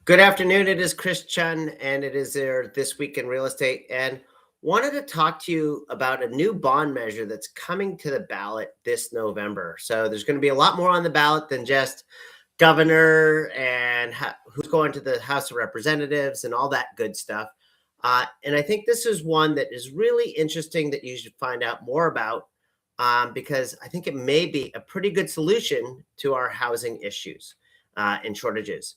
Good afternoon. It is Chris Chun, and it is there This Week in Real Estate. And wanted to talk to you about a new bond measure that's coming to the ballot this November. So there's going to be a lot more on the ballot than just governor and who's going to the House of Representatives and all that good stuff. And I think this is one that is really interesting that you should find out more about because I think it may be a pretty good solution to our housing issues and shortages.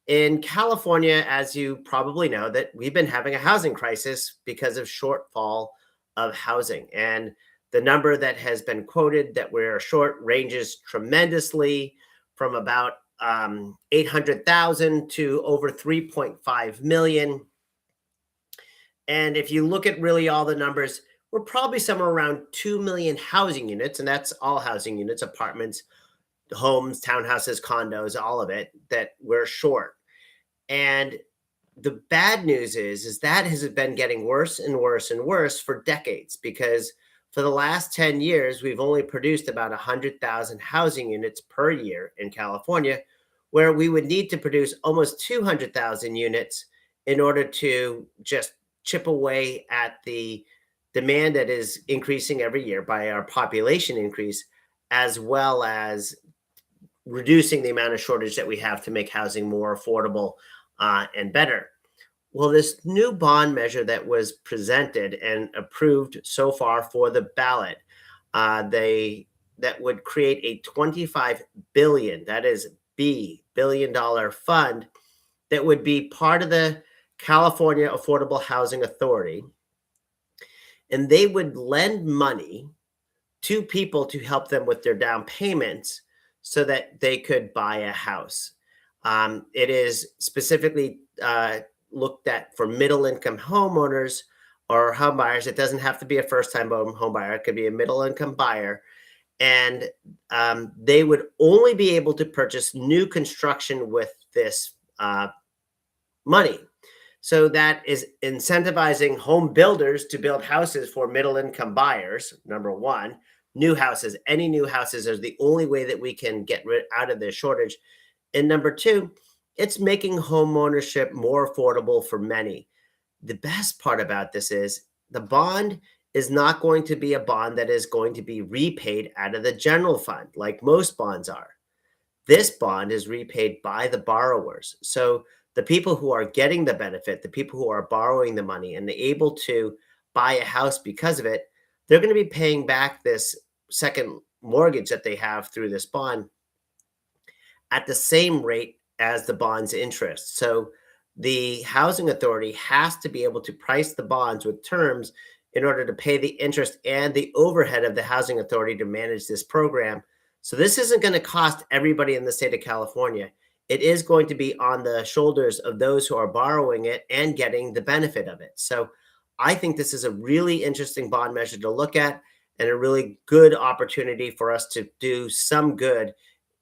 In California, as you probably know, that we've been having a housing crisis because of shortfall of housing. And the number that has been quoted that we're short ranges tremendously from about 800,000 to over 3.5 million. And if you look at really all the numbers, we're probably somewhere around 2 million housing units, and that's all housing units, apartments, homes, townhouses, condos, all of it, that we're short. And the bad news is that has been getting worse and worse and worse for decades because for the last 10 years, we've only produced about 100,000 housing units per year in California, where we would need to produce almost 200,000 units in order to just chip away at the demand that is increasing every year by our population increase, as well as reducing the amount of shortage that we have to make housing more affordable and better. Well, this new bond measure that was presented and approved so far for the ballot, that would create a 25 billion, that is billion-dollar fund that would be part of the California Affordable Housing Authority, and they would lend money to people to help them with their down payments so that they could buy a house. It is specifically looked at for middle income homeowners or home buyers. It doesn't have to be a first time home buyer. It could be a middle income buyer. And they would only be able to purchase new construction with this money. So that is incentivizing home builders to build houses for middle income buyers, number one. New houses, any new houses is the only way that we can get out of this shortage. And number two, it's making home ownership more affordable for many. The best part about this is the bond is not going to be a bond that is going to be repaid out of the general fund like most bonds are. This bond is repaid by the borrowers. So the people who are getting the benefit, the people who are borrowing the money and able to buy a house because of it, they're going to be paying back this second mortgage that they have through this bond at the same rate as the bond's interest. So the housing authority has to be able to price the bonds with terms in order to pay the interest and the overhead of the housing authority to manage this program. So this isn't going to cost everybody in the state of California. It is going to be on the shoulders of those who are borrowing it and getting the benefit of it. So I think this is a really interesting bond measure to look at and a really good opportunity for us to do some good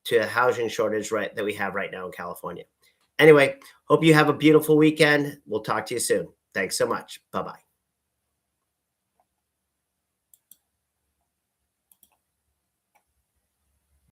to a housing shortage that we have right now in California. Anyway, hope you have a beautiful weekend. We'll talk to you soon. Thanks so much. Bye-bye.